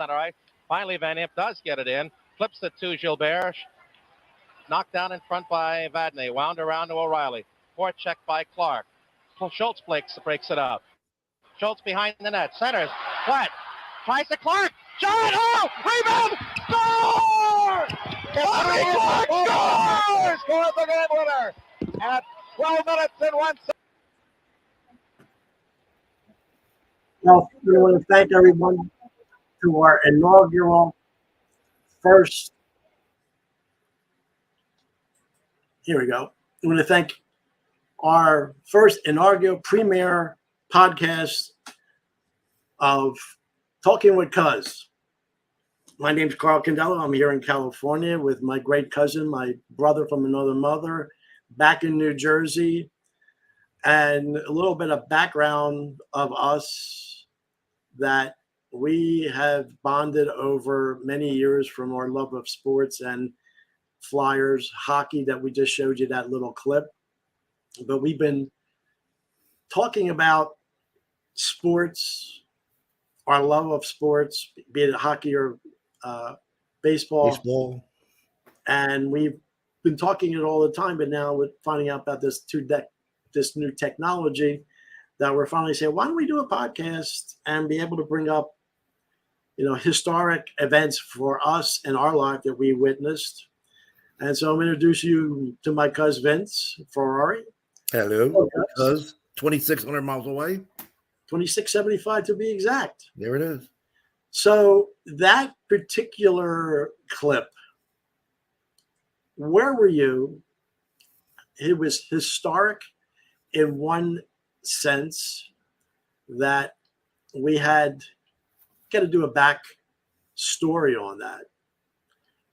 center ice. Finally, Van Imp does get it in. Flips it to Gilbert. Knocked down in front by Vadnais. Wound around to O'Reilly. Forecheck by Clark. Schultz breaks it up. Schultz behind the net. Centers. Flat. Tries to Clark. Shot. Oh! Rebound! Score! Bobby Clark scores! Scores the game winner at 12 minutes and 1 second. Well, we want to thank everyone to our inaugural first. Here we go. We want to thank our first inaugural premiere podcast of Talking with Cuz. My name's Carl Candelo. I'm here in California with my great cousin, my brother from another mother, back in New Jersey. And a little bit of background of us that we have bonded over many years from our love of sports and Flyers, hockey that we just showed you that little clip. But we've been talking about sports, our love of sports, be it hockey or baseball. And we've been talking it all the time, but now we're finding out about this new technology that we're finally saying, why don't we do a podcast and be able to bring up, historic events for us in our life that we witnessed. And so I'm going to introduce you to my cousin Vince Ferrari. Hello, cuz 2,600 miles away. 2675 to be exact. There it is. So that particular clip, where were you? It was historic in one sense that we had got to do a back story on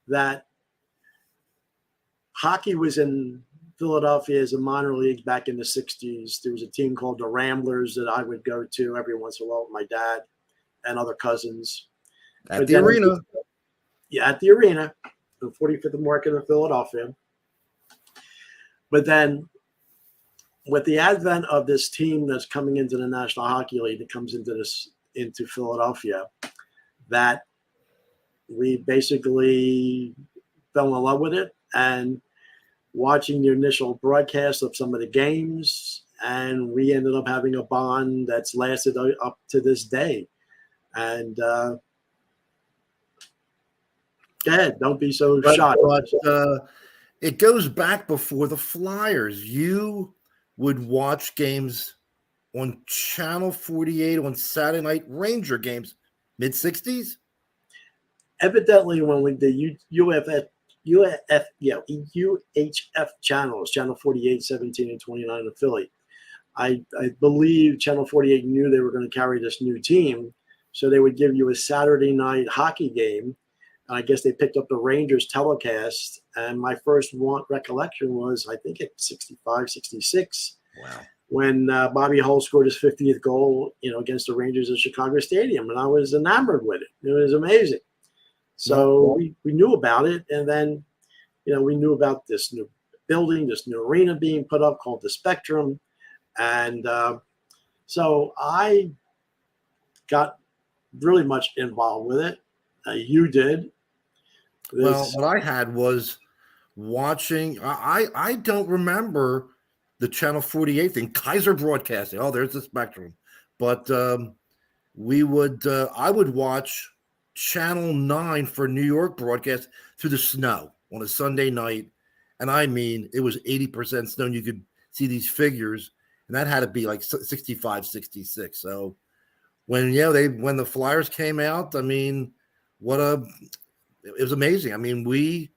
that hockey was in Philadelphia as a minor league back in the 60s. There was a team called the Ramblers that I would go to every once in a while with my dad and other cousins. At the arena. Yeah, at the arena, the 45th Market in Philadelphia. But then with the advent of this team that's coming into the National Hockey League that comes into Philadelphia, that we basically fell in love with it and watching the initial broadcast of some of the games, and we ended up having a bond that's lasted up to this day. And go ahead, don't be so shy. But it goes back before the Flyers. You would watch games on Channel 48 on Saturday night, Ranger games, mid-60s? Evidently, when the UHF channels, Channel 48, 17, and 29 in Philly, I believe Channel 48 knew they were going to carry this new team, so they would give you a Saturday night hockey game. I guess they picked up the Rangers telecast, and my first recollection was, I think, at 65, 66. Wow. When Bobby Hull scored his 50th goal, against the Rangers at Chicago Stadium, and I was enamored with it. It was amazing. So we knew about it, and then, we knew about this new building, this new arena being put up called the Spectrum, and so I got really much involved with it. You did. Well, what I had was watching. I don't remember the Channel 48 thing. Kaiser Broadcasting. Oh, there's the Spectrum. But I would watch Channel 9 for New York broadcast through the snow on a Sunday night. And I mean, it was 80% snow, and you could see these figures. And that had to be like 65, 66. So when the Flyers came out, I mean, it was amazing. I mean,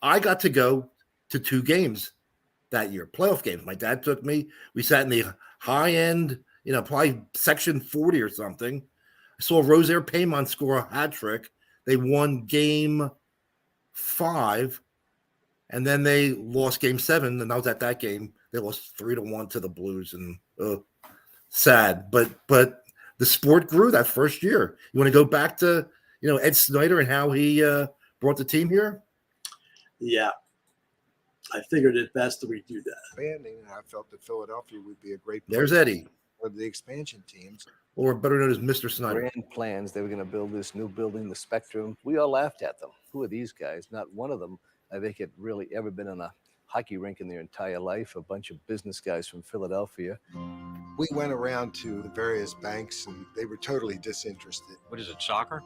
I got to go to 2 games that year, playoff games. My dad took me. We sat in the high end, probably section 40 or something. I saw Rosaire Paymon score a hat trick. They won game 5, and then they lost game 7. And I was at that game. They lost 3-1 to the Blues, and sad. But the sport grew that first year. You want to go back to Ed Snyder and how he brought the team here? Yeah. I figured it best that we do that. Expanding, and I felt that Philadelphia would be a great place. There's Eddie. For the expansion teams. or better known as Mr. Snyder. Grand plans. They were going to build this new building, the Spectrum. We all laughed at them. Who are these guys? Not one of them, I think, had really ever been in a hockey rink in their entire life. A bunch of business guys from Philadelphia. We went around to the various banks and they were totally disinterested. What is it, soccer?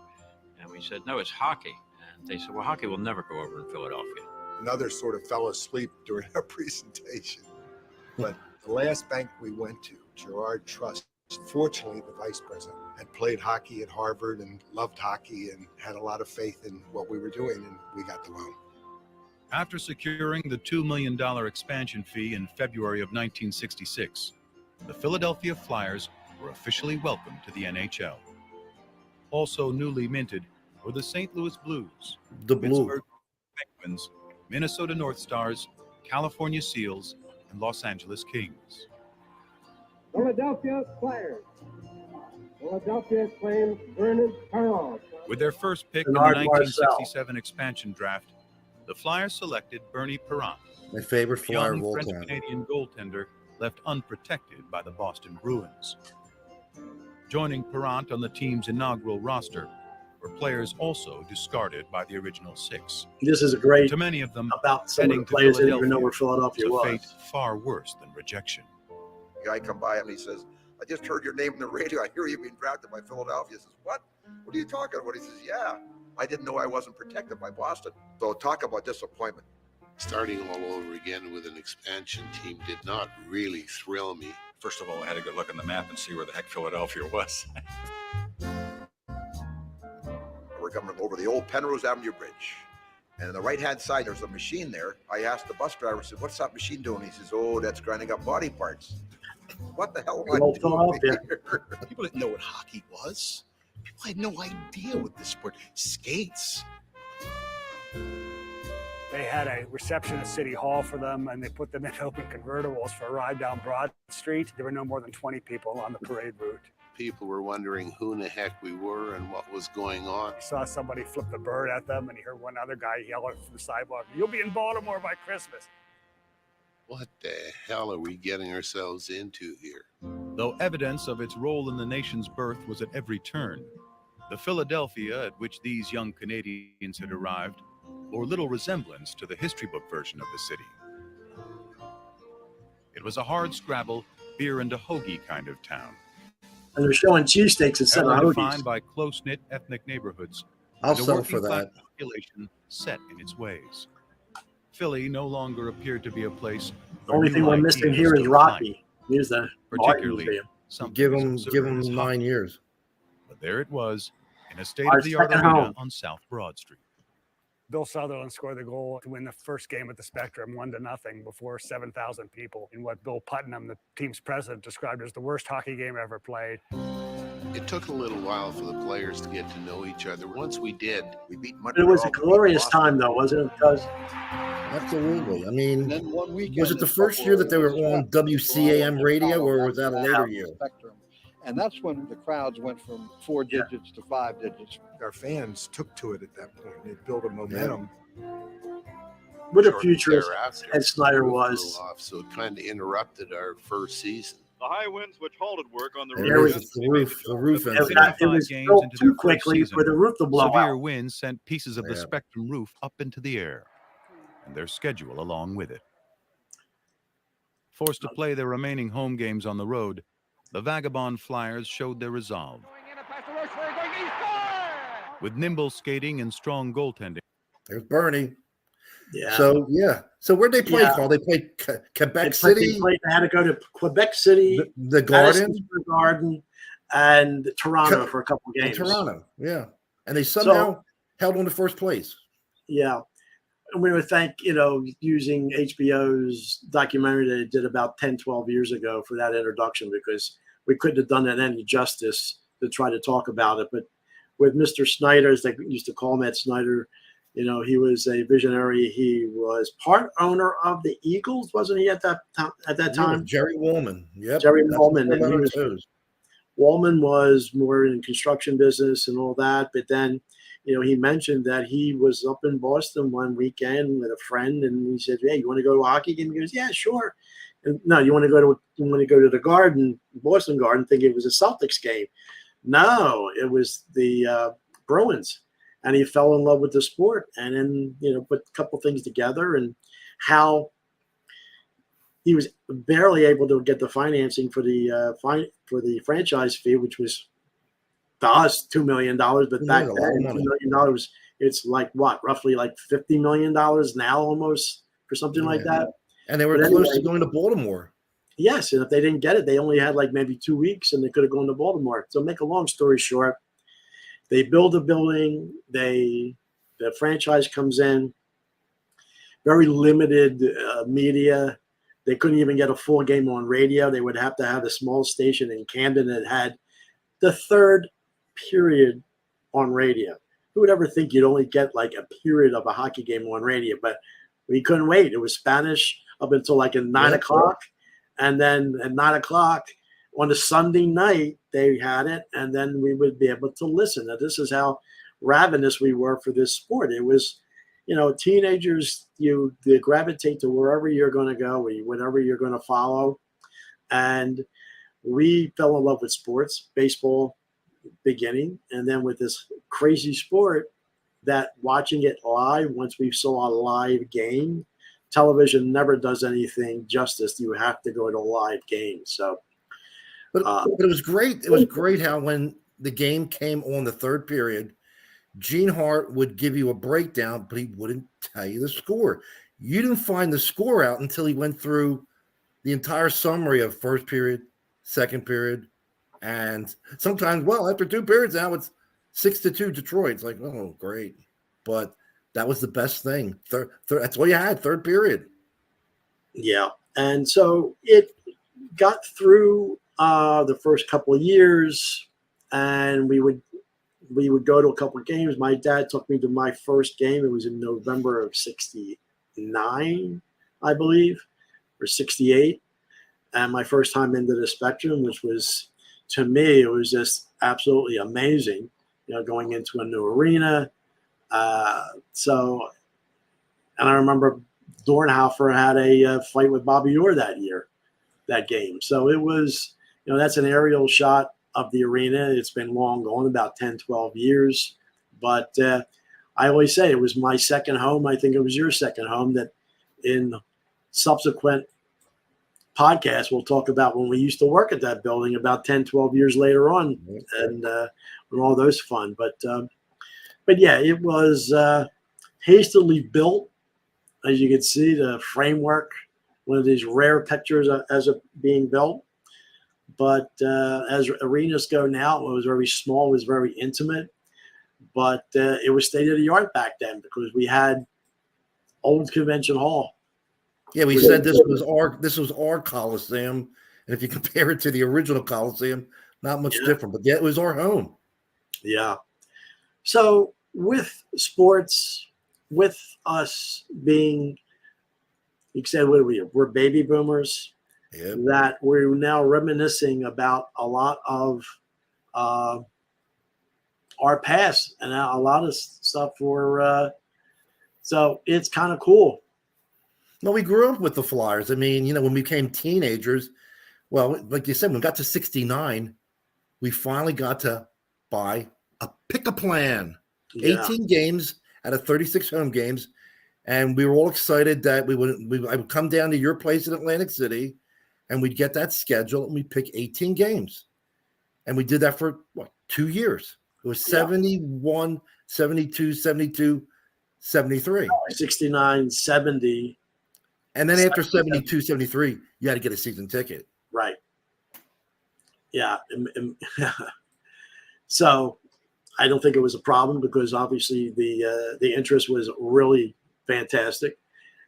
And we said, no, it's hockey. And they said, well, hockey will never go over in Philadelphia. Another sort of fell asleep during our presentation. But the last bank we went to, Girard Trust, fortunately the vice president had played hockey at Harvard and loved hockey and had a lot of faith in what we were doing, and we got the loan. After securing the $2 million expansion fee in February of 1966, the Philadelphia Flyers were officially welcomed to the NHL. Also newly minted were the St. Louis Blues, The Blue. Pittsburgh Penguins, Minnesota North Stars, California Seals, and Los Angeles Kings. Philadelphia Flyers. Philadelphia claims Bernard Parent. With their first pick in the Bernard 1967 expansion draft, the Flyers selected Bernie Parent, My favorite a Flyer young of all time. French-Canadian goaltender left unprotected by the Boston Bruins. Joining Parent on the team's inaugural roster were players also discarded by the original six. This is a great To many of them, about some of heading the to players that didn't even know Philadelphia where was Philadelphia a fate was. far worse than rejection. The guy come by and he says, I just heard your name on the radio. I hear you being drafted by Philadelphia. He says, what? What are you talking about? He says, yeah, I didn't know I wasn't protected by Boston. So talk about disappointment. Starting all over again with an expansion team did not really thrill me. First of all, I had to go look on the map and see where the heck Philadelphia was. We're coming over the old Penrose Avenue Bridge. And on the right-hand side, there's a machine there. I asked the bus driver, I said, what's that machine doing? He says, oh, that's grinding up body parts. What the hell am I Old Philadelphia. doing here? People didn't know what hockey was. People had no idea what this sport. Skates. They had a reception at City Hall for them, and they put them in open convertibles for a ride down Broad Street. There were no more than 20 people on the parade route. People were wondering who in the heck we were and what was going on. I saw somebody flip the bird at them, and he heard one other guy yell from the sidewalk, "You'll be in Baltimore by Christmas." What the hell are we getting ourselves into here? Though evidence of its role in the nation's birth was at every turn, the Philadelphia at which these young Canadians had arrived bore little resemblance to the history book version of the city. It was a hard-scrabble, beer and a hoagie kind of town, And they're showing cheesesteaks instead of ever hoagies. defined by close-knit ethnic neighborhoods, I'll and a settle for working-class that. population set in its ways. Philly no longer appeared to be a place The where only new thing we're missing ideas here is took Rocky. Here's the art particularly museum. something Give as him absurd as 9 hockey. years. But there it was, in a Our state-of-the-art second arena home. on South Broad Street. Bill Sutherland scored the goal to win the first game at the Spectrum, 1-0, before 7,000 people in what Bill Putnam, the team's president, described as the worst hockey game ever played. It took a little while for the players to get to know each other. Once we did, We beat It Montreal. was a we beat glorious Boston. time, though, wasn't it? Because Absolutely. I mean, then one weekend was it the in first year that they were February, on WCAM radio, or was that a later year? Spectrum. And that's when the crowds went from 4 digits to 5 digits. Our fans took to it at that point. It built a momentum. what a shortly future thereafter, Ed Snyder the roof was. blew off, so it kind of interrupted our first season. The high winds which halted work on the And There it was was the roof It, ended. got, it 55 was games built into too their first quickly season, for the roof to blow Severe out. winds sent pieces of the Yeah. Spectrum roof up into the air, and their schedule along with it. Forced to play their remaining home games on the road, the Vagabond Flyers showed their resolve. With nimble skating and strong goaltending, There's Bernie. Yeah. So, yeah. So, where'd they play, Yeah. Carl? They played Quebec They City, had to go to Quebec City, the Garden, Madison Square Garden, and Toronto for a couple and games. Toronto. Yeah. And they somehow held on to first place. Yeah. And we would thank, using HBO's documentary that it did about 10, 12 years ago for that introduction, because we couldn't have done it any justice to try to talk about it. But with Mr. Snyder, as they used to call him, Ed Snyder, he was a visionary. He was part owner of the Eagles, wasn't he, at that time? Jerry Woolman. Yep. Jerry That's Woolman. what And he they're was, on toes. Wallman was more in construction business and all that. But then, he mentioned that he was up in Boston one weekend with a friend, and he said, "Hey, you want to go to a hockey game?" He goes, "Yeah, sure." No, you want to go to the Garden, Boston Garden, thinking it was a Celtics game. No, it was the Bruins, and he fell in love with the sport, and then put a couple things together, and how he was barely able to get the financing for the franchise fee, which was to us $2 million, but back then $2 million it's like what, roughly like $50 million now, almost, for something like that. And they were close to going to Baltimore. Yes, and if they didn't get it, they only had like maybe 2 weeks, and they could have gone to Baltimore. So make a long story short, they build a building. The franchise comes in. Very limited media. They couldn't even get a full game on radio. They would have to have a small station in Camden that had the third period on radio. Who would ever think you'd only get like a period of a hockey game on radio? But we couldn't wait. It was Spanish up until like at 9 o'clock. And then at 9 o'clock on a Sunday night, they had it. And then we would be able to listen. Now, this is how ravenous we were for this sport. It was, teenagers, they gravitate to wherever you're going to go, whatever you're going to follow. And we fell in love with sports, baseball beginning, and then with this crazy sport that watching it live, once we saw a live game, television never does anything justice. You have to go to a live game. So, but it was great. It was great how when the game came on the third period, Gene Hart would give you a breakdown, but he wouldn't tell you the score. You didn't find the score out until he went through the entire summary of first period, second period, and sometimes, after 2 periods now it's 6-2 Detroit. It's like, oh, great. But that was the best thing. That's all you had, third period. Yeah. And so it got through the first couple of years, and we would go to a couple of games. My dad took me to my first game. It was in November of 69, I believe, or 68. And my first time into the Spectrum, which was, to me, it was just absolutely amazing, going into a new arena. And I remember Dornhoefer had a fight with Bobby Orr that game. So it was, that's an aerial shot of the arena. It's been long gone, about 10, 12 years. But I always say it was my second home. I think it was your second home. That in subsequent podcasts, we'll talk about when we used to work at that building about 10, 12 years later on, and all those fun. But yeah, it was hastily built. As you can see, the framework, one of these rare pictures as it being built. But as arenas go now, it was very small, it was very intimate. But it was state of the art back then because we had old Convention Hall. Yeah, we said this was our Coliseum, and if you compare it to the original Coliseum, not much different. But yeah, it was our home. Yeah. So with sports, with us being, you said, we're baby boomers. Yep. That we're now reminiscing about a lot of our past and a lot of stuff so it's kind of cool. No, we grew up with the Flyers. I mean, when we became teenagers, well, like you said, when we got to 69, we finally got to buy a pick-a-plan. Yeah. 18 games out of 36 home games. And we were all excited that I would come down to your place in Atlantic City, and we'd get that schedule, and we'd pick 18 games. And we did that for, 2 years. It was 71, 72, 72, 73. 69, 70. And then after 72, 73, you had to get a season ticket. Right. Yeah. So I don't think it was a problem because obviously the interest was really fantastic.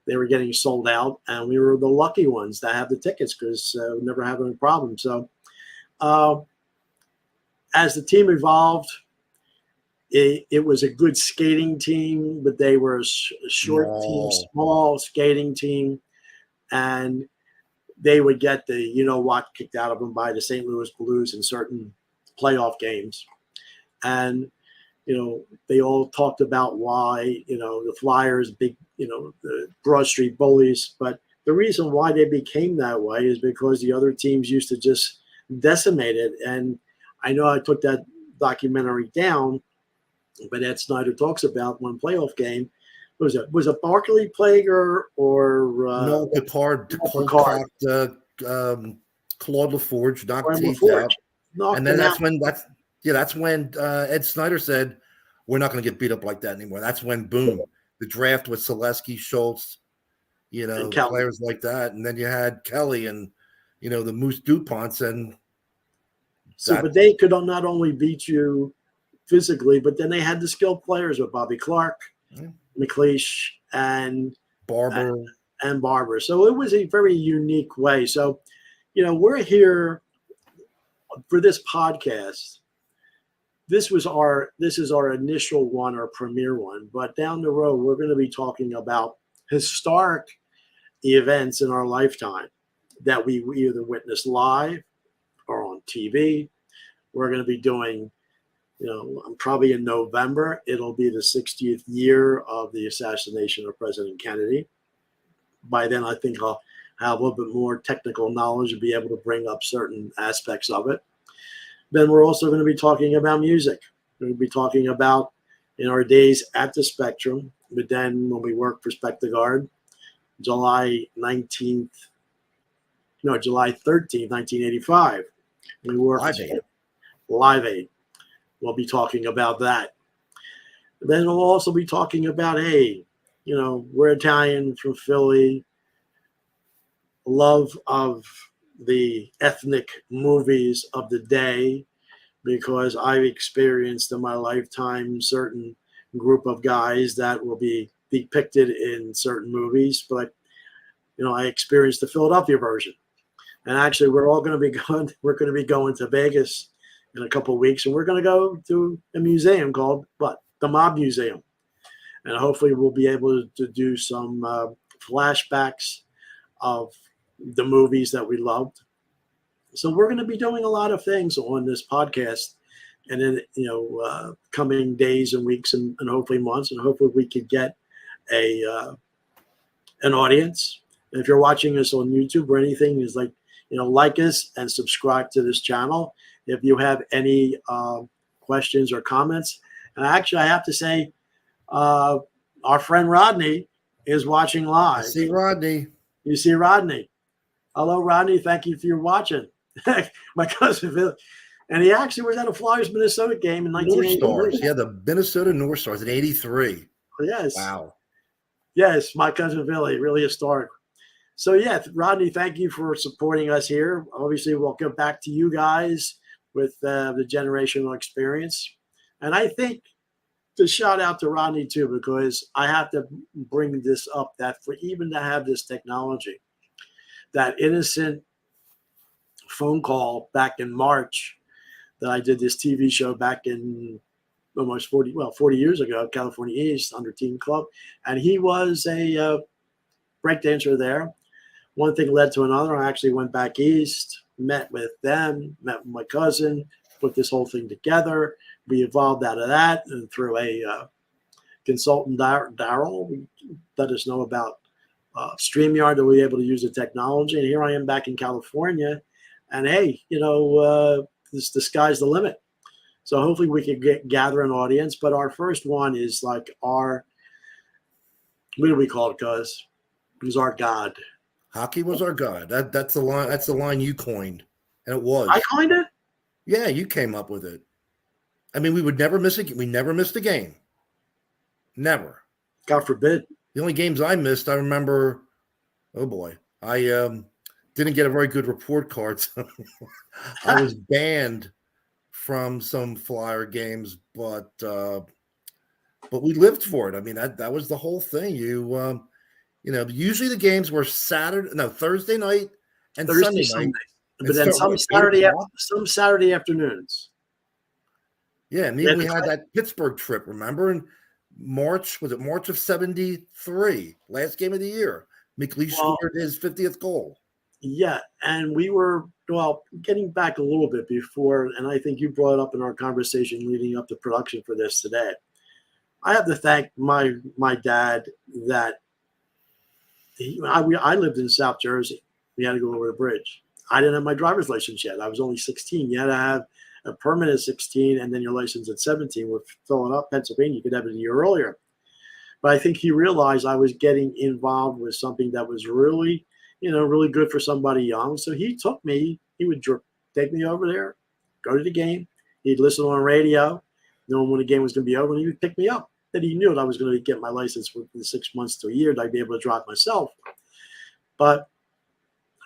They were getting sold out, and we were the lucky ones that have the tickets because we never had any problem. So as the team evolved, it was a good skating team, but they were a short team, small skating team, and they would get the kicked out of them by the St. Louis Blues in certain playoff games. And they all talked about why, the Flyers, big, the Broad Street bullies, but the reason why they became that way is because the other teams used to just decimate it. And I know I took that documentary down, but Ed Snyder talks about one playoff game. Was it Barkley Plager or no, Picard Picard. cold-cocked Claude LaForge knocked teeth out. And then that's when Ed Snyder said, we're not going to get beat up like that anymore. That's when, boom, the draft was Selesky, Schultz, players like that. And then you had Kelly and, the Moose DuPonts. And but they could not only beat you physically, but then they had the skilled players with Bobby Clark, McLeish, and Barber. And Barber. So it was a very unique way. So, we're here for this podcast. This is our initial one, our premiere one. But down the road, we're going to be talking about historic events in our lifetime that we either witnessed live or on TV. We're going to be doing, probably in November, it'll be the 60th year of the assassination of President Kennedy. By then, I think I'll have a little bit more technical knowledge and be able to bring up certain aspects of it. Then we're also going to be talking about music. We're going to be talking about in our days at the Spectrum, but then when we worked for Spectagard, July 13th, 1985. We worked Live Aid. We'll be talking about that. Then we'll also be talking about, we're Italian from Philly, love of the ethnic movies of the day, because I've experienced in my lifetime certain group of guys that will be depicted in certain movies, but I experienced the Philadelphia version. And actually, we're going to be going to Vegas in a couple of weeks, and we're going to go to a museum called the Mob Museum, and hopefully we'll be able to do some flashbacks of the movies that we loved. So we're going to be doing a lot of things on this podcast, and in coming days and weeks and hopefully months, and hopefully we could get an audience. And if you're watching us on YouTube or anything, is like us and subscribe to this channel. If you have any questions or comments, and actually I have to say, our friend Rodney is watching live. I see Rodney. You see Rodney. Hello, Rodney. Thank you for watching. My cousin Phil, and he actually was at a Flyers Minnesota game in 1983. Yeah, the Minnesota North Stars in '83. Yes. Wow. Yes, my cousin Billy, really historic. So Rodney, thank you for supporting us here. Obviously, we'll get back to you guys with the generational experience, and I think to shout out to Rodney too, because I have to bring this up, that for even to have this technology, that innocent phone call back in March that I did this TV show back in almost 40 years ago, California East Under Team Club. And he was a breakdancer there. One thing led to another. I actually went back east, met with them, met with my cousin, put this whole thing together. We evolved out of that, and through a consultant, Daryl, let us know about StreamYard, that we were able to use the technology. And here I am back in California. And hey, the sky's the limit. So hopefully we can gather an audience. But our first one is like what do we call it, cuz? It was our God. Hockey was our God. That's the line. That's the line you coined, and it was. I coined it? Yeah, you came up with it. I mean, we would never miss a. We never missed a game. Never. God forbid. The only games I missed, I remember. Oh boy, I didn't get a very good report card. So I was banned from some Flyer games, but we lived for it. I mean, that was the whole thing. Usually the games were Thursday night and Sunday night. But then some Saturday afternoons. Yeah, and then we had that Pittsburgh trip, remember? In March, was it March of 73? Last game of the year. McLeish scored his 50th goal. Yeah, and we were, getting back a little bit before, and I think you brought it up in our conversation leading up to production for this today. I have to thank my dad that I lived in South Jersey. We had to go over the bridge. I didn't have my driver's license yet. I was only 16. You had to have a permit at 16 and then your license at 17. We're filling up Pennsylvania. You could have it a year earlier. But I think he realized I was getting involved with something that was really, really good for somebody young. So he took me. He would take me over there, go to the game. He'd listen on radio, knowing when the game was going to be over, and he would pick me up. Then he knew that I was going to get my license within 6 months to a year, that I'd be able to drive myself. But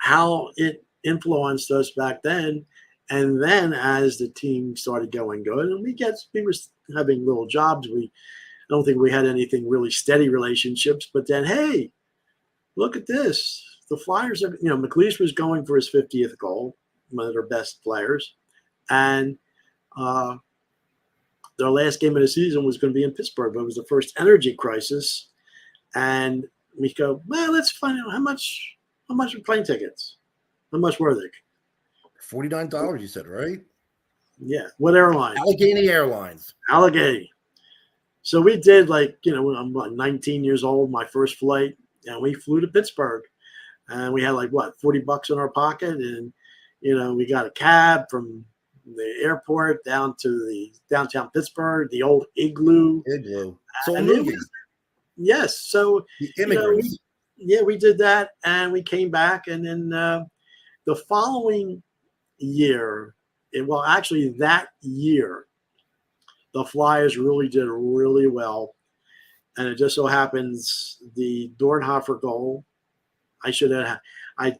how it influenced us back then, and then as the team started going good, and we were having little jobs. I don't think we had anything really steady relationships. But then, hey, look at this. The Flyers are, McLeish was going for his 50th goal, one of their best players, and their last game of the season was going to be in Pittsburgh, but it was the first energy crisis. And we go, well, let's find out how much are plane tickets? How much were they? $49, you said, right? Yeah. What airline? Allegheny Airlines. Allegheny. So we did I'm 19 years old, my first flight, and we flew to Pittsburgh. And we had $40 in our pocket. And, we got a cab from the airport down to the downtown Pittsburgh, the old Igloo. So a movie. Yes. So the Immigrants. We did that, and we came back, and then the following year, that year, the Flyers really did really well, and it just so happens the Dornhofer goal. I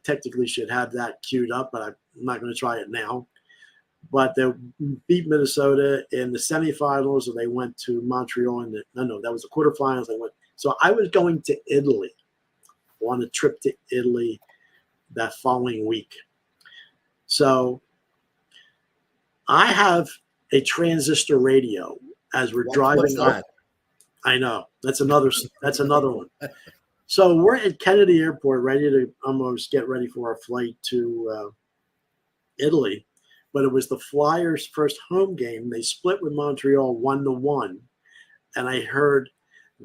technically should have that queued up, but I'm not going to try it now. But they beat Minnesota in the semifinals, and they went to Montreal that was the quarterfinals. So I was going to Italy on a trip to Italy that following week. So I have a transistor radio as we're driving up. I know that's another one. So we're at Kennedy Airport, ready to almost get ready for our flight to Italy. But it was the Flyers' first home game. They split with Montreal 1-1, and I heard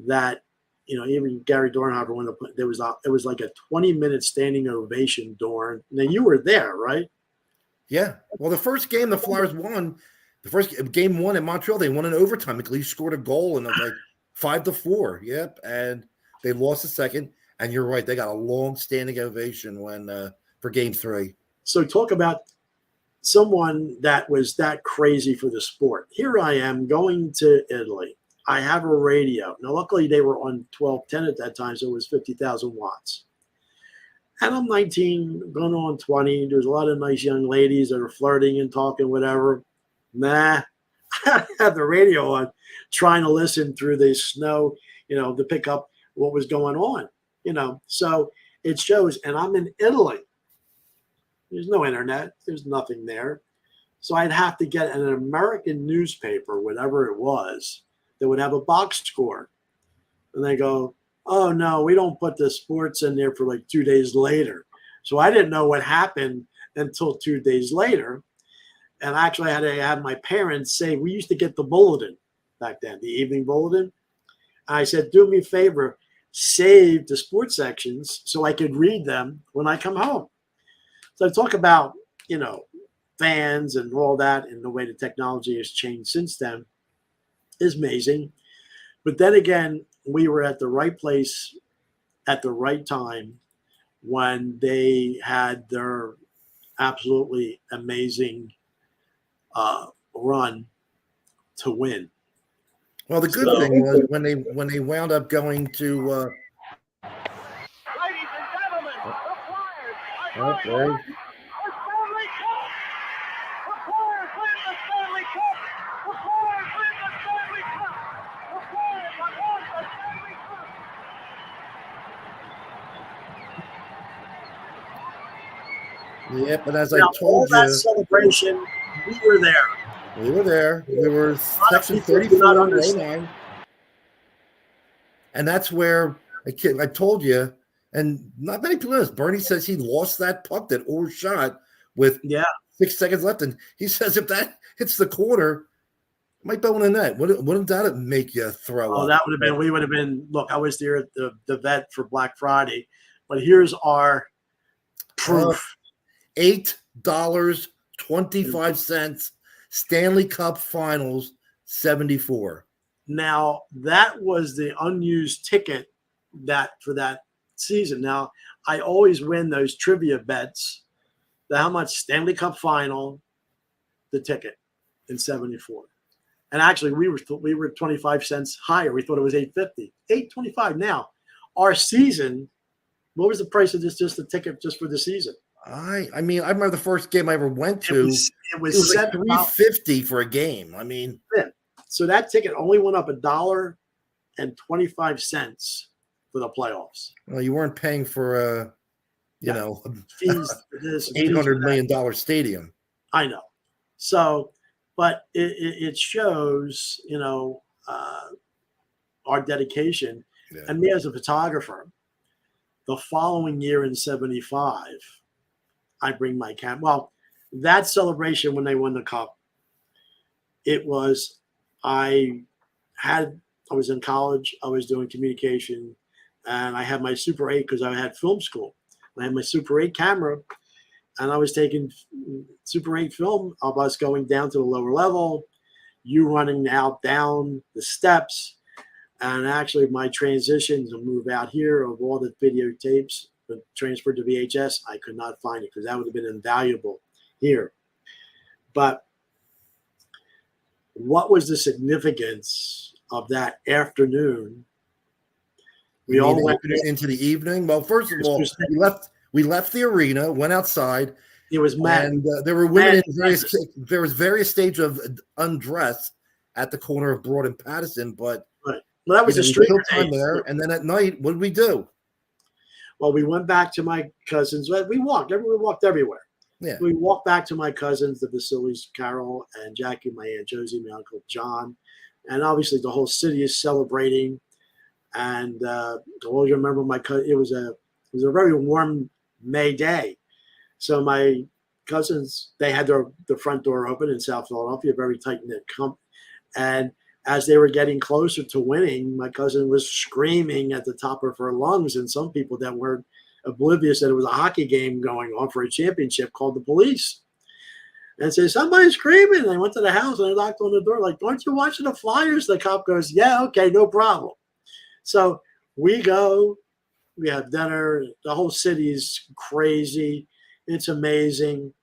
that even Gary Dornhofer it was like a 20-minute standing ovation. Dorn, now you were there, right? Yeah. Well, the first game the Flyers won, the first game won in Montreal, they won in overtime. McLeish scored a goal and it was 5-4. Yep, and they lost the second. And you're right, they got a long standing ovation for Game 3. So talk about someone that was that crazy for the sport. Here I am going to Italy. I have a radio. Now, luckily, they were on 1210 at that time, so it was 50,000 watts. And I'm 19, going on 20. There's a lot of nice young ladies that are flirting and talking, whatever. Nah, I had the radio on, trying to listen through the snow, to pick up what was going on, So it shows, and I'm in Italy. There's no internet. There's nothing there. So I'd have to get an American newspaper, whatever it was, that would have a box score. And they go, oh, no, we don't put the sports in there for 2 days later. So I didn't know what happened until 2 days later. And actually, I had to have my parents say, we used to get the bulletin back then, the evening bulletin. And I said, do me a favor, save the sports sections so I could read them when I come home. So I talk about, fans and all that, and the way the technology has changed since then is amazing. But then again, we were at the right place at the right time when they had their absolutely amazing run to win. Well, the good thing was when they wound up going to Ladies and gentlemen, the Flyers are going okay. the Stanley Cup. The Flyers win the Stanley Cup. The Flyers win the Stanley Cup. The Flyers have won the Stanley Cup. Yeah, but as I Now, all told that you, celebration, we were there. we were there. We were section people do 34 not and understand. 09. And that's where I told you, and not many people know this. Bernie says he lost that puck that overshot with 6 seconds left. And he says if that hits the corner, it might go in the net. Wouldn't that make you throw up? That would have been, we would have been, look, I was there at the vet for Black Friday But here's our proof. $8.25. Stanley Cup Finals 74. Now, that was the unused ticket for that season. Now, I always win those trivia bets. How much Stanley Cup Final, the ticket in 74. And actually, we were 25 cents higher. We thought it was $8.50. $8.25. Now, our season, what was the price of just the ticket just for the season? I mean, I remember the first game I ever went to. It was like $3.50 for a game. I mean, so that ticket only went up $1.25 for the playoffs. Well, you weren't paying for fees for this, $800 million stadium. I know. So, but it shows, our dedication. Yeah. And me as a photographer, the following year in 75, I bring my camera. Well, that celebration when they won the cup, I was in college, I was doing communication, and I had my Super 8 because I had film school. I had my Super 8 camera, and I was taking Super 8 film of us going down to the lower level, you running out down the steps, and actually my transition to move out here of all the videotapes transferred to VHS, I could not find it because that would have been invaluable here. But what was the significance of that afternoon? We all went into the evening. Well, first of all, we left the arena, went outside. It was mad. And there were women there was various stages of undress at the corner of Broad and Patterson, but well, that was a street time there. And then at night, what did we do? Well, we went back to my cousins. We walked everywhere. Yeah. We walked back to my cousins, the Vasilis, Carol and Jackie, my Aunt Josie, my Uncle John. And obviously the whole city is celebrating. And I always remember my cousin. It was a very warm May day. So my cousins, they had the front door open in South Philadelphia, very tight-knit company. And as they were getting closer to winning, my cousin was screaming at the top of her lungs, and some people that were oblivious that it was a hockey game going on for a championship called the police. And said, somebody's screaming. And they went to the house and they knocked on the door like, aren't you watching the Flyers? The cop goes, yeah, okay, no problem. So we go, we have dinner. The whole city's crazy. It's amazing.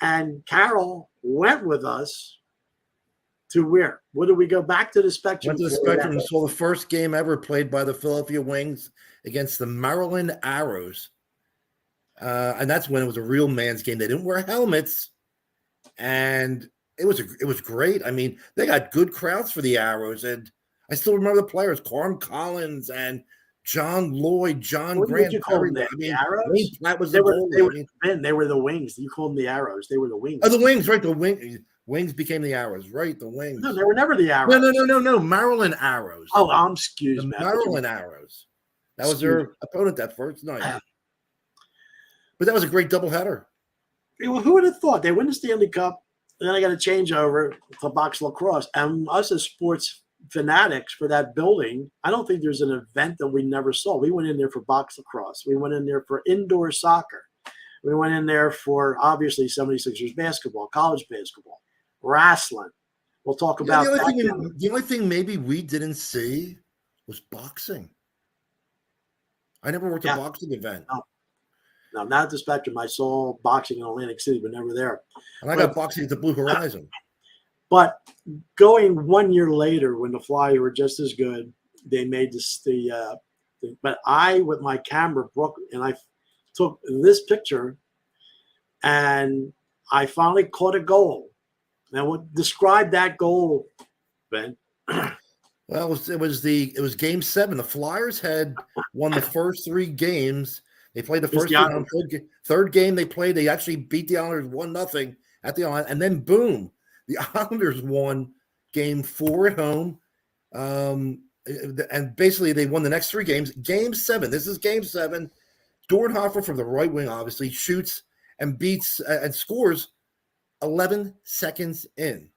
And Carol went with us to where? What did we go back to the Spectrum? Went to the Spectrum and saw the first game ever played by the Philadelphia Wings against the Maryland Arrows. And that's when it was a real man's game. They didn't wear helmets. And it was great. I mean, they got good crowds for the Arrows. And I still remember the players, Carm Collins and John Lloyd, John Grant. Did you call them the Arrows? That was they were the Wings. You called them the Arrows. They were the Wings. Oh, the Wings, right? The Wings became the Arrows, right? The Wings. No, they were never the Arrows. No. Maryland Arrows. Oh, excuse me. Maryland Arrows. That was their opponent that first night. But that was a great doubleheader. Well, who would have thought? They win the Stanley Cup, and then I got to change over to box lacrosse. And us as sports fanatics for that building, I don't think there's an event that we never saw. We went in there for box lacrosse. We went in there for indoor soccer. We went in there for, obviously, 76ers basketball, college basketball, wrestling. We'll talk about that. The only thing maybe we didn't see was boxing. I never worked a boxing event. No, not at the Spectrum. I saw boxing in Atlantic City, but never there. And I got boxing at the Blue Horizon. But going 1 year later, when the Flyers were just as good, they made this but I, with my camera, and I took this picture, and I finally caught a goal. Now, what describe that goal, Ben? Well, it was Game 7. The Flyers had won the first 3 games. They played the first game. Third game they played, they actually beat the Islanders 1-0 at the Island, and then boom, the Islanders won Game 4 at home. And basically they won the next 3 games. Game 7. This is Game 7. Dornhofer from the right wing obviously shoots and beats and scores 11 seconds in.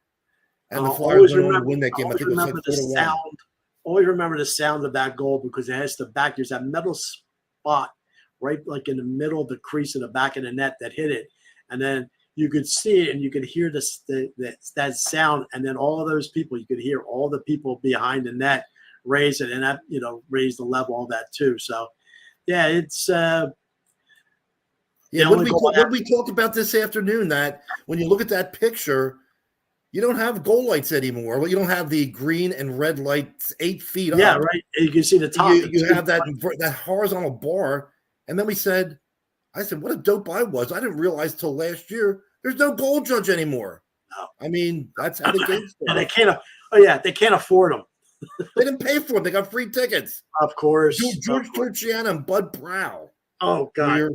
And the Flyers went on to win that game. I think it was like 4-1. Always remember the sound of that goal because it has the back. There's that metal spot right like in the middle of the crease in the back of the net that hit it. And then you could see it and you could hear that sound. And then all of those people, you could hear all the people behind the net raise it, and that, raised the level of that too. So, yeah, it's what we talked about this afternoon, that when you look at that picture, you don't have goal lights anymore. Well, you don't have the green and red lights 8 feet up. Yeah, right. You can see the top. You have that horizontal bar. And then I said, what a dope I was. I didn't realize till last year there's no goal judge anymore. No. I mean, that's how the game started. And they can't afford them. They didn't pay for them. They got free tickets. Of course. George Torchiana and Bud Prowl. Oh, God.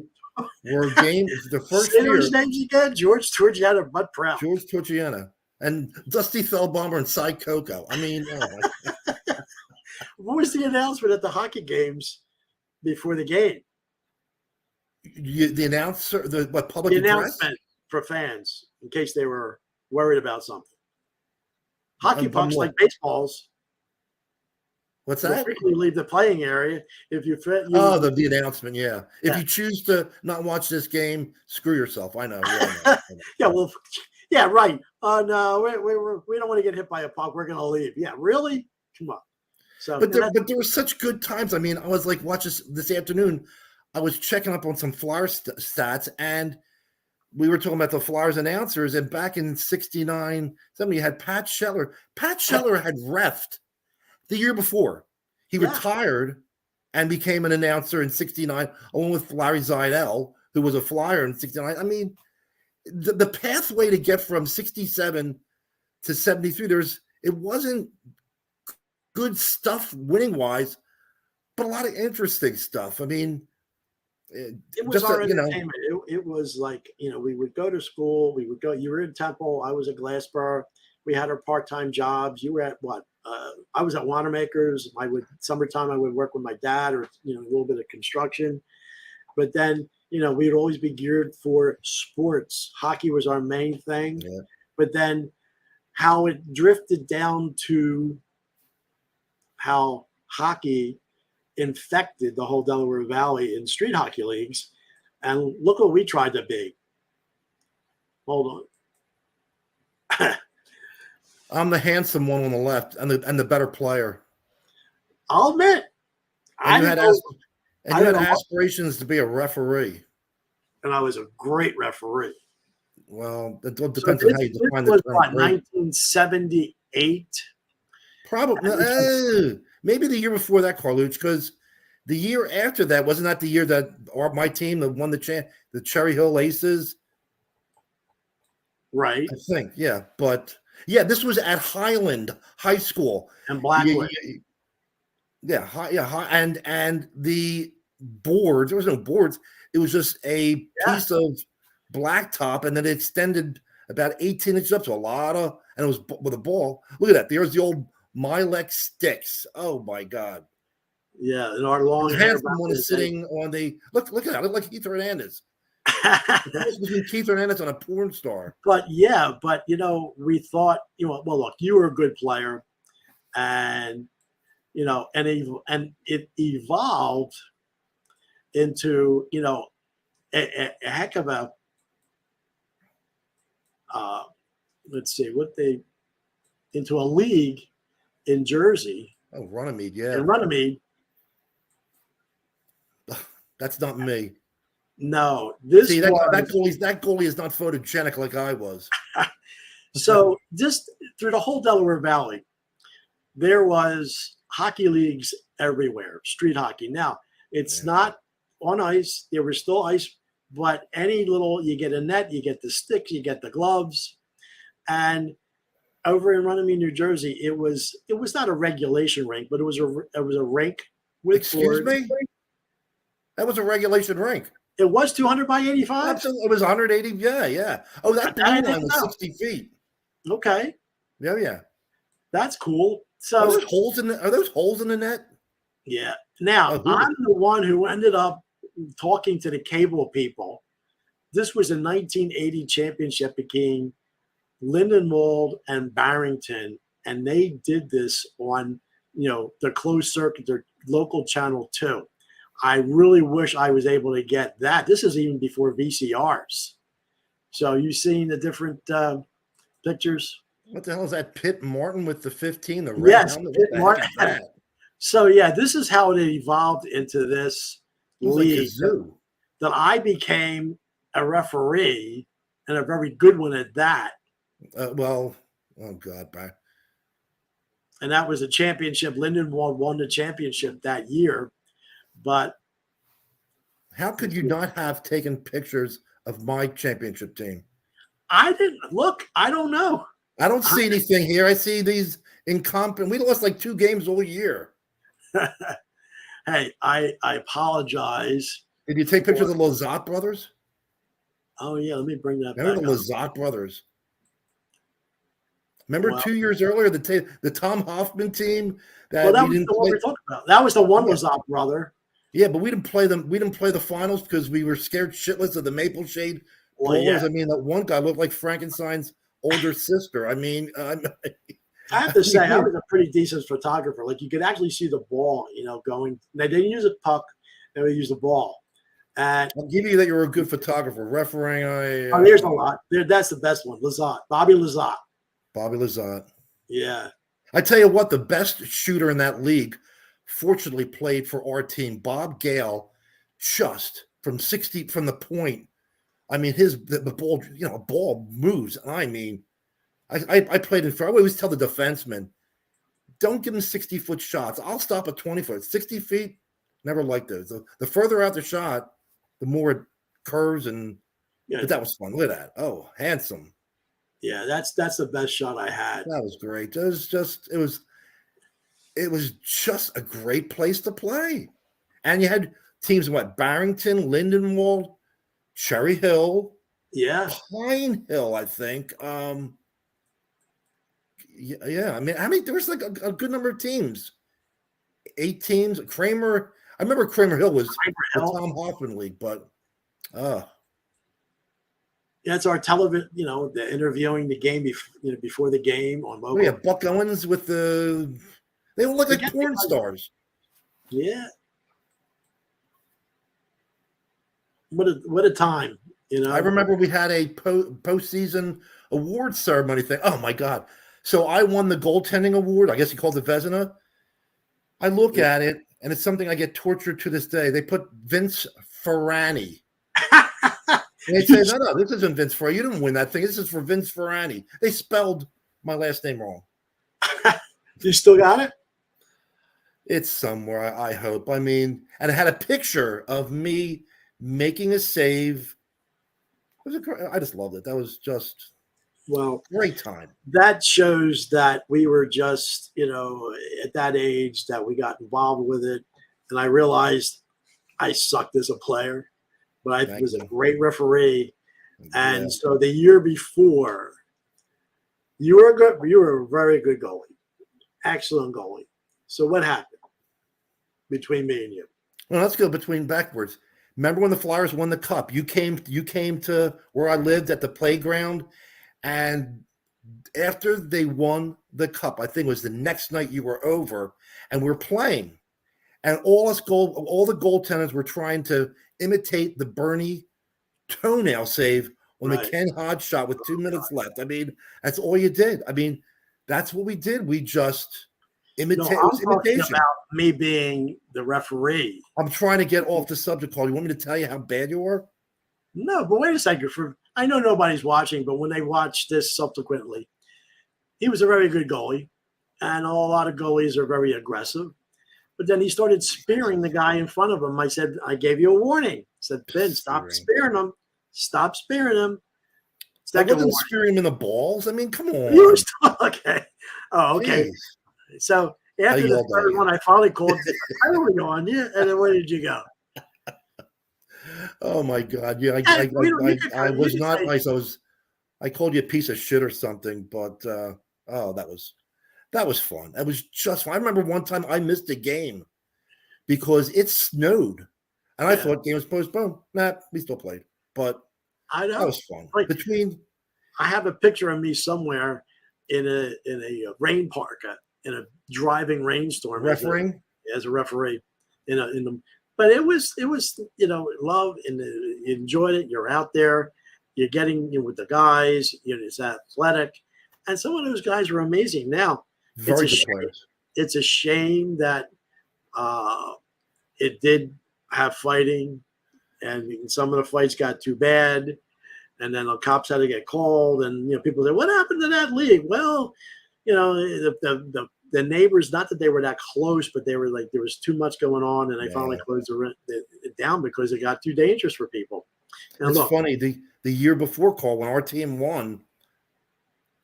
Were game the first Say year. those names again? George Torchiana and Bud Prowl. George Torchiana. And Dusty Feldbomber and Cy Coco. I mean, what was the announcement at the hockey games before the game? The announcer, public announcement for fans in case they were worried about something. Hockey pucks, like baseballs. What's that? Frequently leave the playing area if you fit. The announcement, yeah. If you choose to not watch this game, screw yourself. I know. Yeah, well, yeah, right. No, we don't want to get hit by a puck. We're going to leave. Yeah, really? Come on. So, but there were such good times. I mean, I was like, watch this afternoon. I was checking up on some Flyers stats, and we were talking about the Flyers announcers. And back in '69, somebody had Pat Scheller. Pat Scheller had reffed the year before. He retired and became an announcer in '69, along with Larry Zeidel, who was a Flyer in '69. I mean, the pathway to get from '67 to '73, it wasn't good stuff winning wise, but a lot of interesting stuff. I mean, it was our entertainment. It was like, we would go to school. You were in Temple. I was at Glassboro. We had our part-time jobs. You were at what? I was at Wanamaker's. Summertime, I would work with my dad, or, a little bit of construction. But then, we'd always be geared for sports. Hockey was our main thing. Yeah. But then how it drifted down to how hockey infected the whole Delaware Valley in street hockey leagues. And look what we tried to be. Hold on. I'm the handsome one on the left and the better player. I'll admit. And you had aspirations to be a referee. And I was a great referee. Well, it depends on how you define the term. 1978? Probably. Maybe the year before that, Carlucci, because the year after that, wasn't that the year that my team that won the Cherry Hill Aces? Right. I think, yeah. But, yeah, this was at Highland High School. And Blackwood. And the boards, there was no boards. It was just a piece of blacktop, and then it extended about 18 inches up to and it was with a ball. Look at that. There's the old Milex sticks. Oh my God. Yeah, and our long hair. One is sitting on the look at that. Look like Keith Hernandez. Keith Hernandez on a porn star. But we thought, well, look, you were a good player, and and it evolved into a heck of a into a league in Jersey. Oh, Runnymede, yeah. In Runnymede. That's not me. No, that goalie is not photogenic like I was. So just through the whole Delaware Valley, there was hockey leagues everywhere, street hockey. Now, it's not on ice. There was still ice, but you get a net, you get the sticks, you get the gloves. And over in Runnymede, New Jersey, it was not a regulation rink, but it was a rink with Excuse me? That was a regulation rink. It was 200 by 85? Absolutely. It was 180. Yeah. Oh, that blue line was 60 feet. Okay. Yeah. That's cool. So are those holes in the net? Yeah. Now, I'm the one who ended up talking to the cable people. This was a 1980 championship between Lindenwold and Barrington, and they did this on, the closed circuit, their local channel 2. I really wish I was able to get that. This is even before VCRs. So you seen the different pictures? What the hell is that? Pitt Martin with the 15, the red Yes, helmet? Pitt What the heck Martin. is that? So yeah, this is how it evolved into this It was like league Kazoo. that I became a referee, and a very good one at that. Well, oh God, bye. And that was a championship. Lindenwold won the championship that year. But how could you not have taken pictures of my championship team? I didn't look. I don't know. I don't see anything here. I see these incompetent. We lost like 2 games all year. Hey, I apologize. Did you take pictures of the Lazat brothers? Oh yeah, let me bring that Remember back the up. Lazat brothers? Remember Well- 2 years earlier the Tom Hoffman team that Well, that we was didn't the one play? we're talking about. That was the one Yeah. Lazat brother. Yeah, but we didn't play them. We didn't play the finals because we were scared shitless of the Maple Shade Well, Bowlers. yeah. I mean, that one guy looked like Frankenstein's older sister. I mean, I have to say, I was a pretty decent photographer. Like you could actually see the ball, going. They didn't use a puck; they would use the ball. And I'll give you that you're a good photographer. Refereeing, oh, there's a lot. That's the best one. Lazat, Bobby Lazat. Bobby Lazat. Yeah. I tell you what, the best shooter in that league, fortunately, played for our team. Bob Gale, just from 60 from the point. I mean, the ball, ball moves. I mean, I played in. I always tell the defensemen, don't give them 60-foot shots. I'll stop at 20-foot. 60 feet, never liked those. The further out the shot, the more it curves. And but that was fun. Look at that. Oh, handsome. Yeah, that's the best shot I had. That was great. It was just a great place to play. And you had teams what Barrington, Lindenwold, Cherry Hill, Pine Hill, I think. Yeah. I mean, there was like a good number of teams. 8 teams. Kramer. I remember Kramer Hill was the Tom Hoffman League, but yeah, it's our television. The interviewing the game before the game on local. oh yeah, Buck Owens with they look like porn stars. Yeah. What a time, I remember we had a postseason award ceremony thing. Oh my God. So I won the goaltending award. I guess you called it Vezina. I look at it and it's something I get tortured to this day. They put Vince Ferrani. And they say, no, this isn't Vince Ferrani. You didn't win that thing. This is for Vince Ferrani. They spelled my last name wrong. You still got it? It's somewhere, I hope. I mean, and it had a picture of me making a save. I just loved it. That was just great time. That shows that we were just, at that age that we got involved with it. And I realized I sucked as a player, but I was a great referee. And so the year before, you were a very good goalie, excellent goalie. So what happened between me and you? Well, let's go backwards. Remember when the Flyers won the cup? You came to where I lived at the playground, and after they won the cup, I think it was the next night you were over, and we were playing, and all the goaltenders were trying to imitate the Bernie toenail save on the Ken Hodge shot with 2 minutes left. I mean, that's all you did. I mean, that's what we did. We just imitate. No, I'm talking about me being the referee. I'm trying to get off the subject, Paul. You want me to tell you how bad you are? No, but wait a second. I know nobody's watching, but when they watch this subsequently, he was a very good goalie, and a lot of goalies are very aggressive. But then he started spearing the guy in front of him. I said, I gave you a warning. I said, Ben, stop spearing him. Stop spearing him. I wasn't spearing him in the balls. I mean, come on. You were still okay. Oh, okay. Jeez. So after the third one, I finally called. I don't go on you. And then where did you go? Oh my God! Yeah, I was not nice. I called you a piece of shit or something. But that was fun. That was just fun. I remember one time I missed a game because it snowed, and I thought game was postponed. Nah, we still played. But I know that was fun. I have a picture of me somewhere in a rain park in a driving rainstorm refereeing as a referee but it was love, and you enjoyed it. You're out there, you're getting with the guys. It's athletic, and some of those guys were amazing. Now Very good players. It's a shame that it did have fighting, and some of the fights got too bad, and then the cops had to get called, and people say, "What happened to that league?" Well, the neighbors, not that they were that close, but they were like, there was too much going on, and they finally closed it down because it got too dangerous for people. And it's funny, the year before, Carl, when our team won,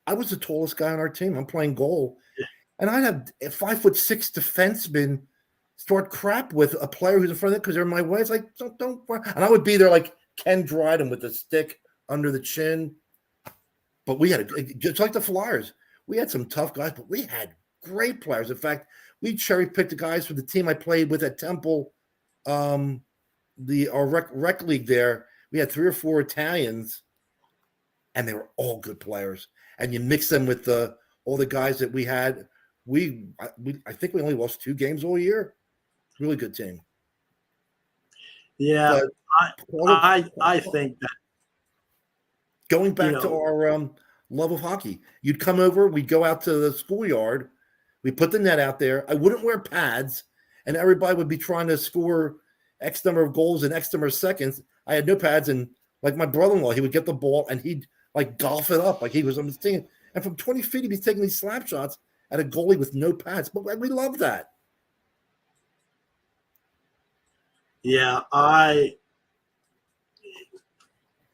I was the tallest guy on our team. I'm playing goal, and I'd have a 5'6" defenseman start crap with a player who's in front of it because they're in my way. It's like, don't, and I would be there like Ken Dryden with a stick under the chin. But we had just like the Flyers, we had some tough guys, but we had great players. In fact, we cherry-picked the guys for the team I played with at Temple, our rec league there. We had 3 or 4 Italians, and they were all good players. And you mix them with all the guys that we had. I think we only lost 2 games all year. Really good team. Yeah, I think that going back to our love of hockey, you'd come over, we'd go out to the schoolyard, we put the net out there. I wouldn't wear pads, and everybody would be trying to score X number of goals in X number of seconds. I had no pads, and like my brother-in-law, he would get the ball and he'd like golf it up like he was on the team. And from 20 feet, he'd be taking these slap shots at a goalie with no pads. But we love that. Yeah,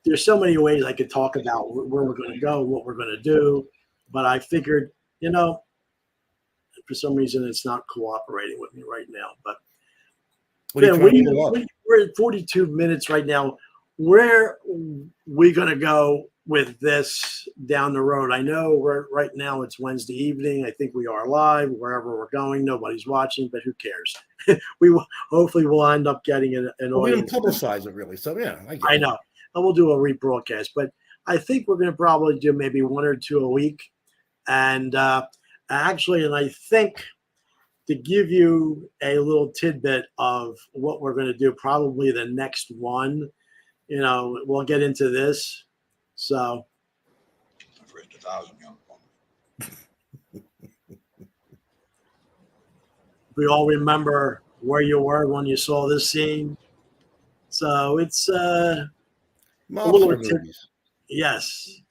there's so many ways I could talk about where we're going to go, what we're going to do, but I figured, for some reason it's not cooperating with me right now. But we're at 42 minutes right now. Where we going to go with this down the road? I know right now it's Wednesday evening. I think we are live wherever we're going. Nobody's watching, but who cares? Hopefully we'll end up getting an audience. We didn't publicize it really, so yeah. I know. And we'll do a rebroadcast, but I think we're going to probably do maybe 1 or 2 a week. And actually, and I think to give you a little tidbit of what we're going to do, probably the next one, we'll get into this. So. We all remember where you were when you saw this scene. So it's a little yes.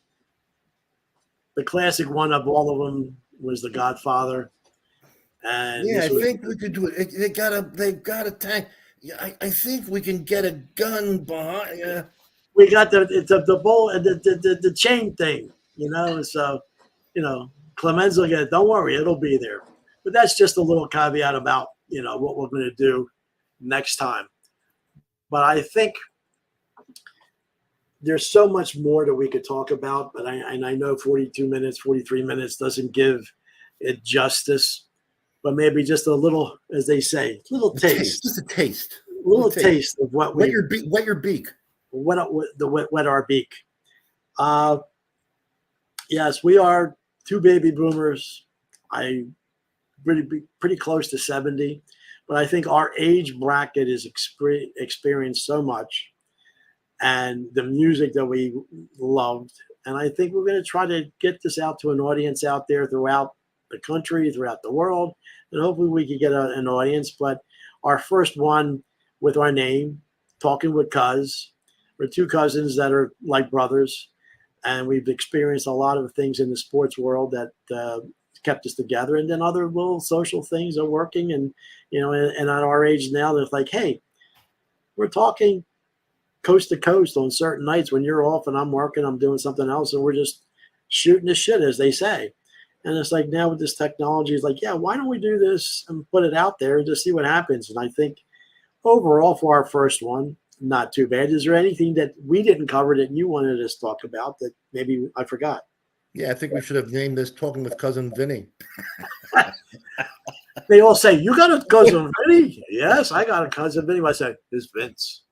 The classic one of all of them was The Godfather. And I think we could do it. They got a tank. Yeah, I think we can get a gun behind. Yeah. We got the bowl, the chain thing, So, Clemenza again. Don't worry, it'll be there. But that's just a little caveat about what we're going to do next time. But I think there's so much more that we could talk about. But I know 42 minutes, 43 minutes doesn't give it justice. But maybe just a little, as they say, little taste. Just a taste. A little taste of what we wet your beak. Wet our beak. Yes, we are 2 baby boomers. I pretty close to 70, but I think our age bracket has experienced so much, and the music that we loved. And I think we're going to try to get this out to an audience out there throughout the country, throughout the world, and hopefully we can get an audience. But our first one with our name, Talking with Cuz. We're 2 cousins that are like brothers, and we've experienced a lot of things in the sports world that kept us together, and then other little social things are working. And and at our age now, they're like, hey, we're talking coast to coast on certain nights when you're off and I'm working, I'm doing something else, and we're just shooting the shit, as they say. And it's like, now with this technology, it's like, yeah, why don't we do this and put it out there and just see what happens? And I think overall for our first one, not too bad. Is there anything that we didn't cover that you wanted us to talk about that maybe I forgot? Yeah, I think we should have named this Talking with Cousin Vinny. They all say, you got a cousin Vinny? Yes, I got a cousin Vinny. I said, it's Vince.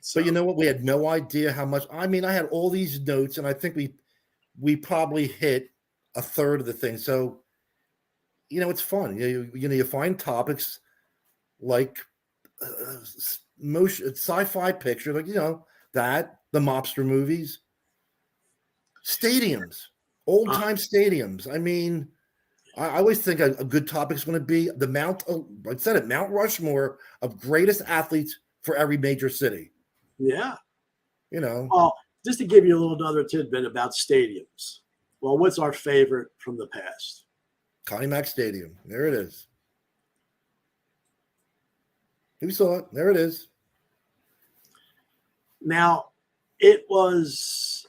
So you know what? We had no idea how much. I mean, I had all these notes, and I think we probably hit a third of the thing. So, it's fun. You find topics like motion sci-fi picture, like that the mobster movies, stadiums, old time stadiums. I mean, I always think a good topic is going to be the Mount Rushmore of greatest athletes for every major city. Yeah. Well, just to give you a little another tidbit about stadiums. Well, what's our favorite from the past? Connie Mack Stadium. There it is. We saw it. There it is. Now, it was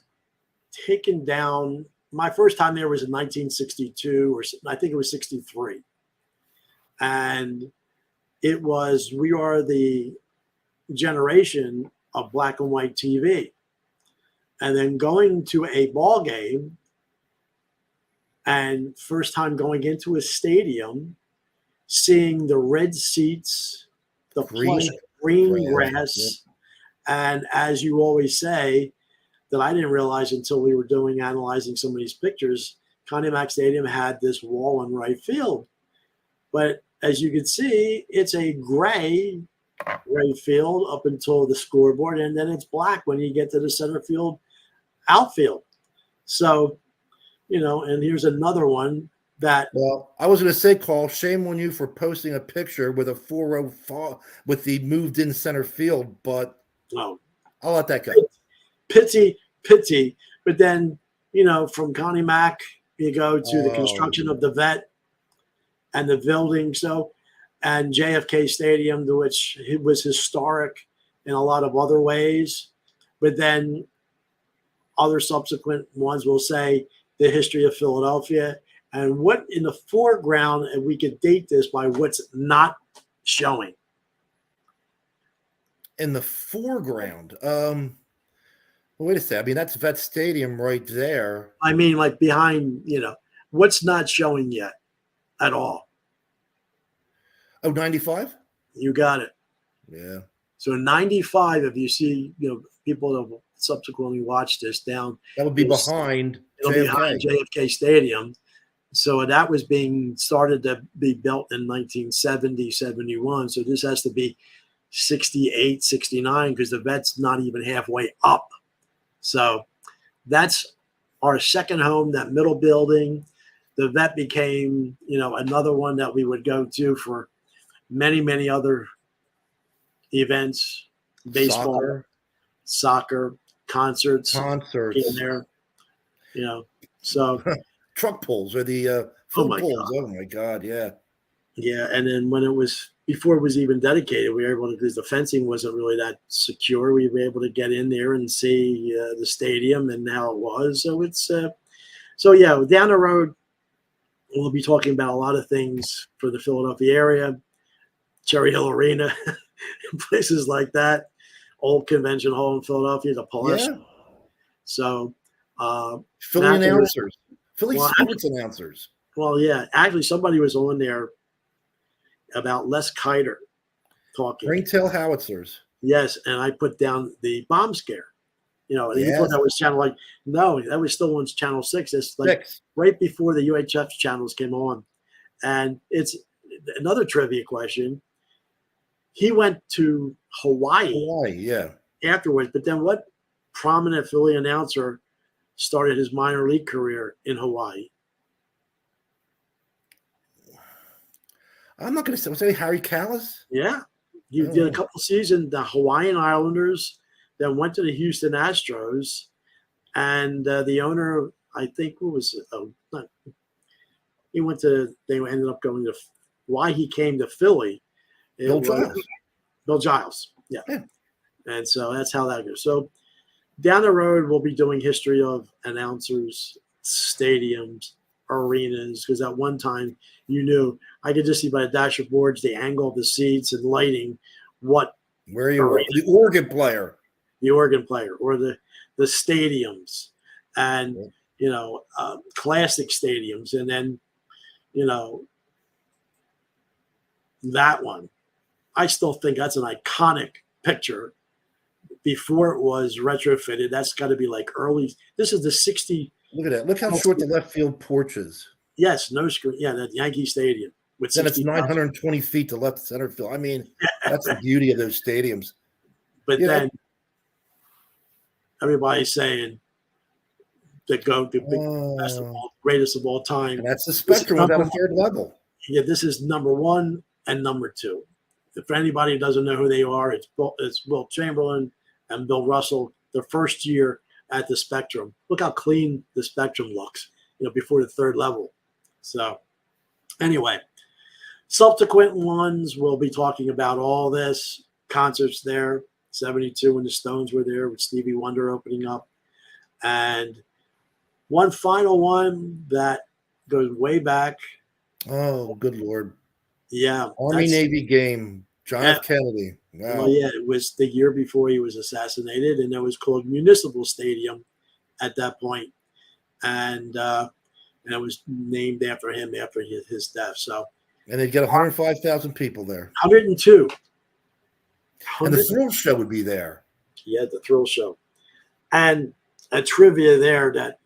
taken down. My first time there was in 1962, or I think it was 63. And we are the generation of black and white TV. And then going to a ball game and first time going into a stadium, seeing the red seats, the plush green grass. And as you always say, that I didn't realize until we were analyzing some of these pictures, Connie Mack Stadium had this wall in right field. But as you can see, it's a gray right field up until the scoreboard, and then it's black when you get to the center field outfield. So, and here's another one that. Well, I was going to say, Carl, shame on you for posting a picture with a 4-row with the moved in center field, but I'll let that go. Pity. But then, from Connie Mack, you go to the construction of the vet and the building. And JFK Stadium, to which it was historic in a lot of other ways. But then other subsequent ones will say the history of Philadelphia and what in the foreground, and we could date this by what's not showing. In the foreground, wait a second. I mean, that's Vet Stadium right there. I mean, like behind, what's not showing yet at all. Oh, 95? You got it. Yeah. So 95, if you see, people that have subsequently watched this down. That would be behind JFK Stadium. So that was being started to be built in 1970, 71. So this has to be 68, 69, because the vet's not even halfway up. So that's our second home, that middle building. The vet became, another one that we would go to for many, many other events, baseball, soccer, concerts in there, so truck pulls or the food pulls. Oh my God. Yeah. Yeah. And then before it was even dedicated, we were able to, because the fencing wasn't really that secure, we were able to get in there and see the stadium and how it was. So it's, down the road, we'll be talking about a lot of things for the Philadelphia area, Cherry Hill Arena, places like that, old convention hall in Philadelphia, the Palace. Yeah. So, Philly announcers, Philly sports announcers. Well, yeah, actually, somebody was on there about Les Kiter talking. Ringtail howitzers. Yes, and I put down the bomb scare. You thought that was channel no, that was still on channel 6. It's right before the UHF channels came on. And it's another trivia question. He went to Hawaii, afterwards. But then what prominent Philly announcer started his minor league career in Hawaii? I'm not going to say, was that Harry Callis? Yeah. He did a couple seasons, the Hawaiian Islanders, then went to the Houston Astros. And the owner, I think, they ended up going to, why he came to Philly. Bill Giles. Bill Giles, yeah. And so that's how that goes. So down the road, we'll be doing history of announcers, stadiums, arenas, because at one time I could just see by the dashboards, the angle of the seats and lighting, where you were, the organ player, or the stadiums, and classic stadiums, and then that one. I still think that's an iconic picture. Before it was retrofitted, that's got to be like early. This is the 60. Look at that. Look how short the left field porch is. Yes, no screen. Yeah, that Yankee Stadium. with Then it's 60,000. 920 feet to left center field. I mean, that's the beauty of those stadiums. But You know- then everybody's saying the GOAT, the best of all, greatest of all time. And that's the This is spectrum without a number third level. Yeah, this is number one and number two. For anybody who doesn't know who they are, it's Will Chamberlain and Bill Russell. Their first year at the Spectrum. Look how clean the Spectrum looks, before the third level. So, anyway, subsequent ones we'll be talking about all this. Concerts there, 72 when the Stones were there with Stevie Wonder opening up, and one final one that goes way back. Oh, good Lord. Yeah. Army Navy game. John F. Kennedy. Wow. Well, yeah, it was the year before he was assassinated, and it was called Municipal Stadium at that point. And it was named after him after his death. So, And they'd get 105,000 people there. 102. And the Thrill Show would be there. Yeah, the Thrill Show. And a trivia there that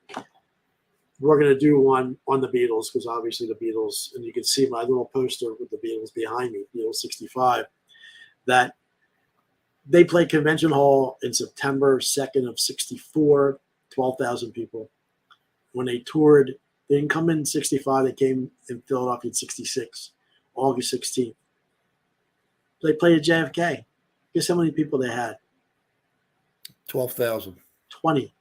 we're going to do one on the Beatles, because obviously the Beatles, and you can see my little poster with the Beatles behind me, Beatles 65, that they played Convention Hall in September 2nd of 64, 12,000 people. When they toured, they didn't come in 65, they came in Philadelphia in 66, August 16th. They played at JFK. Guess how many people they had? 12,000. 20.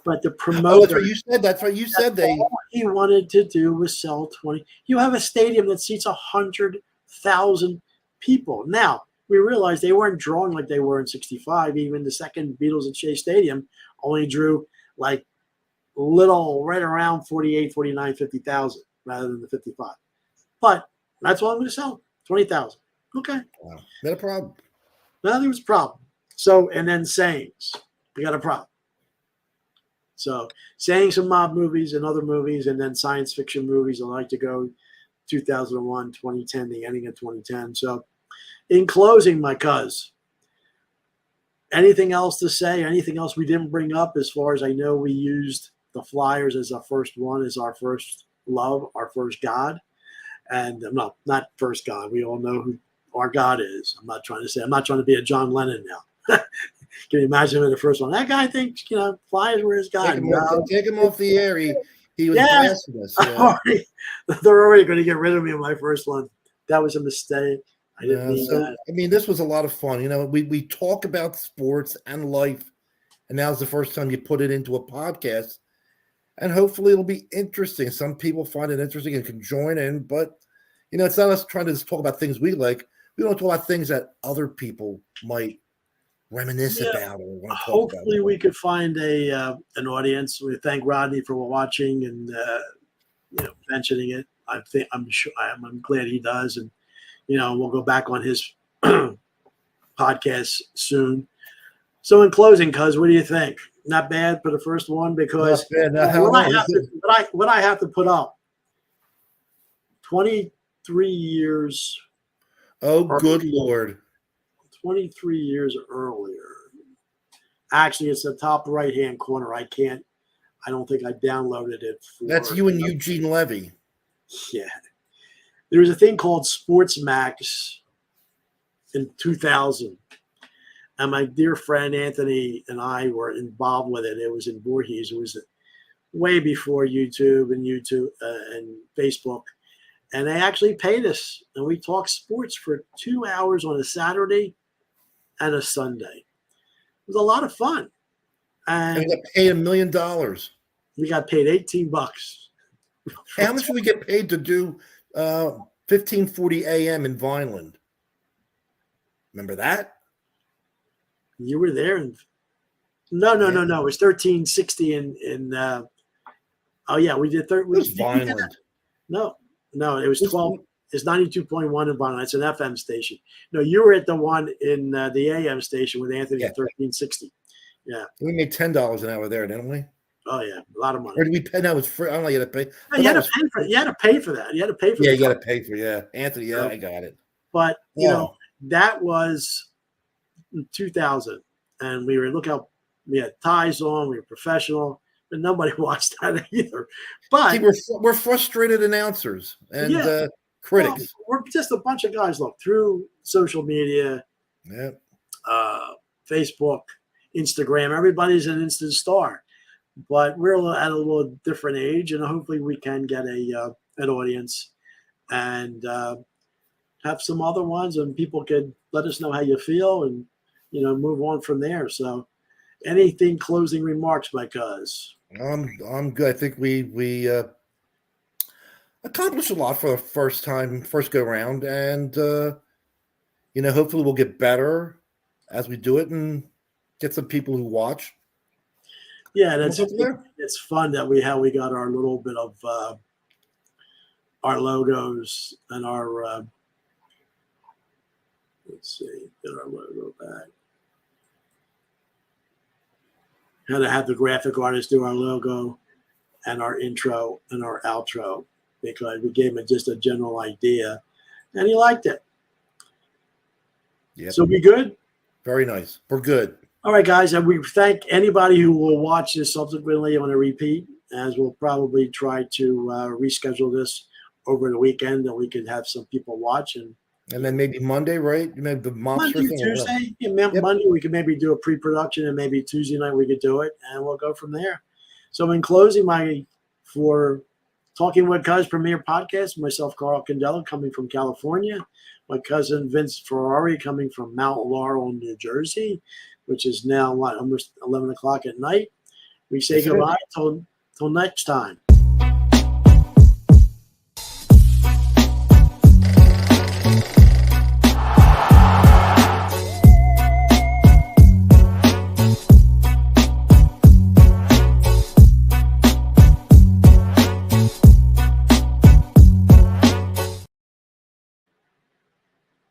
But the Oh, promoter, that's what you said. That's what you said. They all he wanted to do was sell 20. You have a stadium that seats 100,000 people. Now, we realized they weren't drawing like they were in 65. Even the second Beatles at Shea Stadium only drew like little, right around 48, 49, 50,000 rather than the 55. But that's what I'm going to sell, 20,000. Okay. Wow. Not a problem. Now there was a problem. So, and then sayings. We got a problem. So, saying some mob movies and other movies, and then science fiction movies. I like to go 2001, 2010, the ending of 2010. So, in closing, my cuz, anything else to say? Anything else we didn't bring up? As far as I know, we used the Flyers as our first one, as our first love, our first God. And no, not first God. We all know who our God is. I'm not trying to be a John Lennon now. Can you imagine him in the first one? That guy thinks, Flyers were his God. Take him off the air. He was Yeah. blasting us. Yeah. They're already going to get rid of me in my first one. That was a mistake. I didn't mean that. I mean, this was a lot of fun. We talk about sports and life, and now's the first time you put it into a podcast, and hopefully it'll be interesting. Some people find it interesting and can join in, but it's not us trying to just talk about things we like. We don't talk about things that other people might reminisce about or want to talk Hopefully we could find an audience. We thank Rodney for watching and mentioning it. I'm glad he does, and we'll go back on his podcast soon. So in closing, cuz, what do you think? Not bad for the first one, because what I have to put up 23 years. Oh, good Lord. 23 years earlier. Actually, it's the top right-hand corner. I don't think I downloaded it. That's you and Eugene Levy. Yeah. There was a thing called Sports Max in 2000. And my dear friend Anthony and I were involved with it. It was in Voorhees. It was way before YouTube and Facebook. And they actually paid us. And we talked sports for 2 hours on a Saturday and a Sunday. It was a lot of fun. And we got paid $1 million. We got paid $18. How much did we get paid to do 1540 AM in Vineland? Remember that? You were there. No. It was 1360 in oh yeah, we did It was Vineland. No, it was 12. It's 92.1 in Vineland. It's an FM station. No, you were at the one in the AM station with Anthony at 1360. Yeah. We made $10 an hour there, didn't we? Oh yeah, a lot of money. Or did we pay? No, it was free. I don't know. You had to pay. No, you had to pay for that. You had to pay for Yeah, that. you got to pay for. Yeah, Anthony. Yeah, I got it. But that was 2000, and we had ties on. We were professional, but nobody watched that either. But see, we're frustrated announcers, and critics. Well, we're just a bunch of guys. Look, through social media, Yeah. Facebook, Instagram, everybody's an instant star. But we're at a little different age, and hopefully we can get an audience and have some other ones, and people could let us know how you feel, and move on from there. So, anything closing remarks, my cuz? I'm good. I think we accomplished a lot for the first go round, and hopefully we'll get better as we do it and get some people who watch. Yeah, it's fun that we got our little bit of our logos and our let's see, get our logo back. Had to have the graphic artist do our logo and our intro and our outro because we gave him just a general idea, and he liked it. Yeah. So we good? Very nice. We're good. All right, guys, and we thank anybody who will watch this subsequently on a repeat, as we'll probably try to reschedule this over the weekend that we could have some people watch. And then maybe Monday, right? Maybe the monster Monday, thing. Tuesday. Yeah, Monday we could maybe do a pre-production, and maybe Tuesday night we could do it, and we'll go from there. So in closing, for Talking with Cuz Premier Podcast, myself, Carl Candela, coming from California, my cousin Vince Ferrari coming from Mount Laurel, New Jersey, which is now almost 11 o'clock at night. We say goodbye till next time.